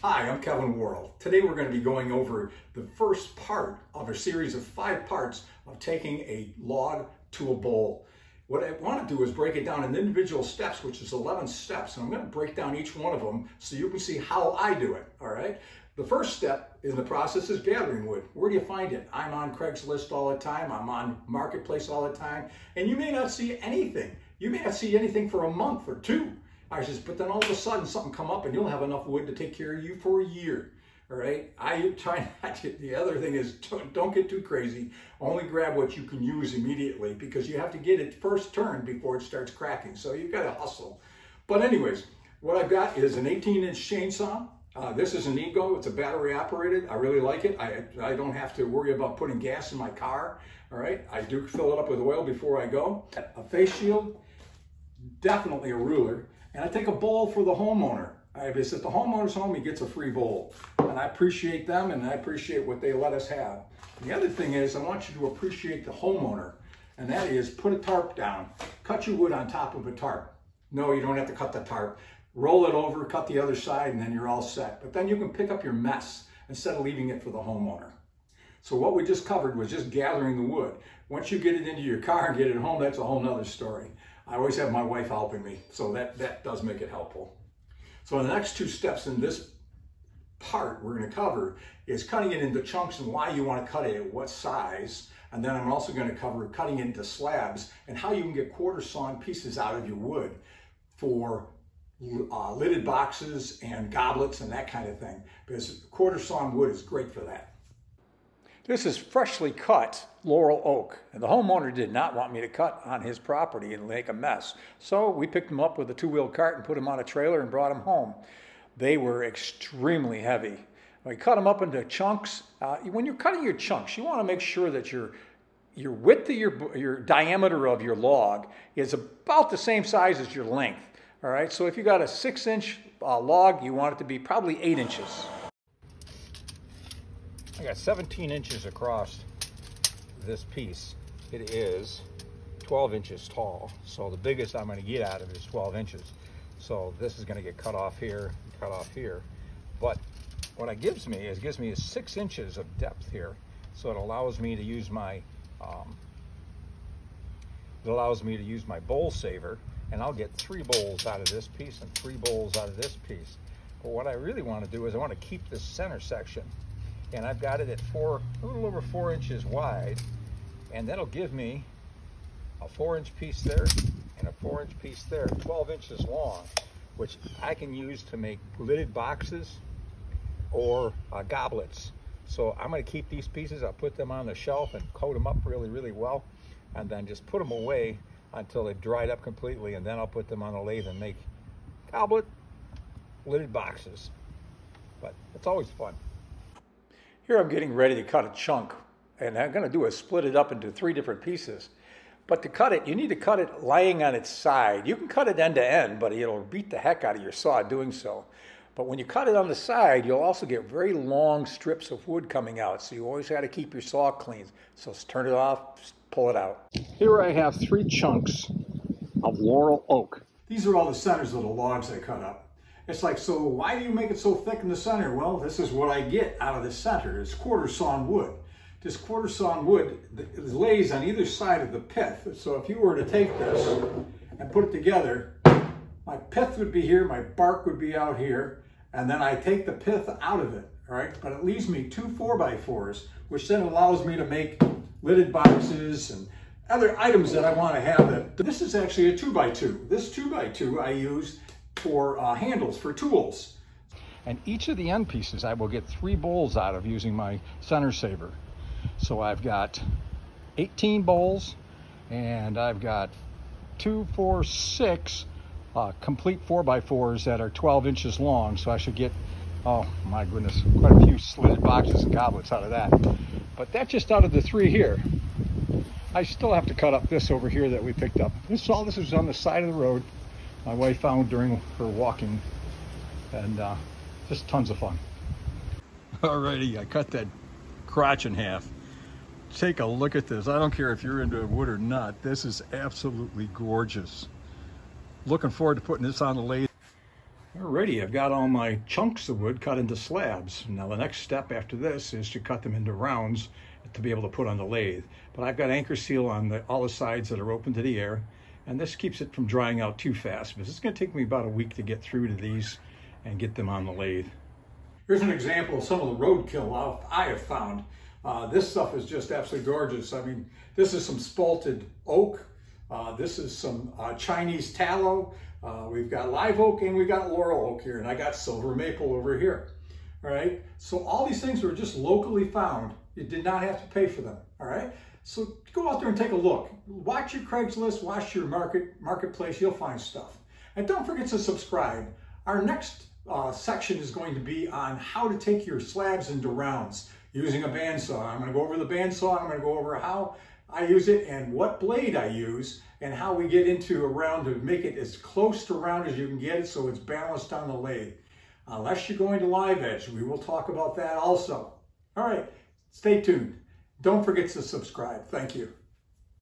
Hi, I'm Kevin Worrell. Today we're going to be going over the first part of a series of 5 parts of taking a log to a bowl. What I want to do is break it down in individual steps, which is 11 steps, and I'm going to break down each one of them so you can see how I do it, all right? The first step in the process is gathering wood. Where do you find it? I'm on Craigslist all the time, I'm on Marketplace all the time, and you may not see anything. You may not see anything for a month or 2. But then all of a sudden something come up and you'll have enough wood to take care of you for a year. All right. The other thing is don't get too crazy. Only grab what you can use immediately because you have to get it first turned before it starts cracking. So you've got to hustle. But anyways, what I've got is an 18-inch chainsaw. This is an Ego. It's a battery operated. I really like it. I don't have to worry about putting gas in my car. All right. I do fill it up with oil before I go. A face shield, definitely a ruler. And I take a bowl for the homeowner. If it's at the homeowner's home, he gets a free bowl. And I appreciate them and I appreciate what they let us have. And the other thing is I want you to appreciate the homeowner. And that is put a tarp down. Cut your wood on top of a tarp. No, you don't have to cut the tarp. Roll it over, cut the other side, and then you're all set. But then you can pick up your mess instead of leaving it for the homeowner. So what we just covered was just gathering the wood. Once you get it into your car and get it home, that's a whole nother story. I always have my wife helping me, so that does make it helpful. So the next 2 steps in this part we're going to cover is cutting it into chunks and why you want to cut it at what size. And then I'm also going to cover cutting it into slabs and how you can get quarter sawn pieces out of your wood for lidded boxes and goblets and that kind of thing. Because quarter sawn wood is great for that. This is freshly cut laurel oak, and the homeowner did not want me to cut on his property and make a mess. So we picked them up with a 2-wheel cart and put them on a trailer and brought them home. They were extremely heavy. We cut them up into chunks. When you're cutting your chunks, you want to make sure that your width of your diameter of your log is about the same size as your length. All right, so if you got a 6-inch log, you want it to be probably 8 inches. I got 17 inches across this piece. It is 12 inches tall. So the biggest I'm going to get out of it is 12 inches. So this is going to get cut off here, cut off here. But what it gives me is 6 inches of depth here. So it allows me to use my bowl saver, and I'll get 3 bowls out of this piece and 3 bowls out of this piece. But what I really want to do is I want to keep this center section. And I've got it at a little over 4 inches wide, and that'll give me a 4-inch piece there and a 4-inch piece there, 12 inches long, which I can use to make lidded boxes or goblets. So I'm going to keep these pieces. I'll put them on the shelf and coat them up really, really well, and then just put them away until they've dried up completely, and then I'll put them on the lathe and make goblet lidded boxes. But it's always fun. Here I'm getting ready to cut a chunk, and I'm going to do is split it up into 3 different pieces. But to cut it, you need to cut it lying on its side. You can cut it end to end, but it'll beat the heck out of your saw doing so. But when you cut it on the side, you'll also get very long strips of wood coming out, so you always got to keep your saw clean. So turn it off, pull it out. Here I have 3 chunks of laurel oak. These are all the centers of the logs I cut up. It's like, so why do you make it so thick in the center? Well, this is what I get out of the center. It's quarter sawn wood. This quarter sawn wood lays on either side of the pith. So if you were to take this and put it together, my pith would be here, my bark would be out here, and then I take the pith out of it, all right? But it leaves me 2 4x4s, which then allows me to make lidded boxes and other items that I want to have. This is actually a 2x2. This 2x2 I use for handles for tools. And each of the end pieces I will get 3 bowls out of using my center saver. So I've got 18 bowls, and I've got 2, 4, 6 complete 4x4s that are 12 inches long. So I should get, oh my goodness, quite a few slitted boxes and goblets out of that. But that's just out of the 3 here. I still have to cut up this over here that we picked up. This was on the side of the road. My wife found during her walking, and just tons of fun. Alrighty, I cut that crotch in half. Take a look at this. I don't care if you're into wood or not. This is absolutely gorgeous. Looking forward to putting this on the lathe. All right. Alrighty, I've got all my chunks of wood cut into slabs. Now the next step after this is to cut them into rounds to be able to put on the lathe. But I've got anchor seal on all the sides that are open to the air, and this keeps it from drying out too fast, because it's going to take me about a week to get through to these and get them on the lathe. Here's an example of some of the roadkill I have found. This stuff is just absolutely gorgeous. I mean, this is some spalted oak. This is some Chinese tallow. We've got live oak and we've got laurel oak here, and I got silver maple over here. All right, so all these things were just locally found. You did not have to pay for them. All right, so go out there and take a look. Watch your Craigslist, watch your marketplace. You'll find stuff. And don't forget to subscribe. Our next section is going to be on how to take your slabs into rounds using a bandsaw. I'm going to go over the bandsaw. I'm going to go over how I use it and what blade I use, and how we get into a round to make it as close to round as you can get it so it's balanced on the lathe. Unless you're going to live edge, we will talk about that also. All right, stay tuned. Don't forget to subscribe. Thank you.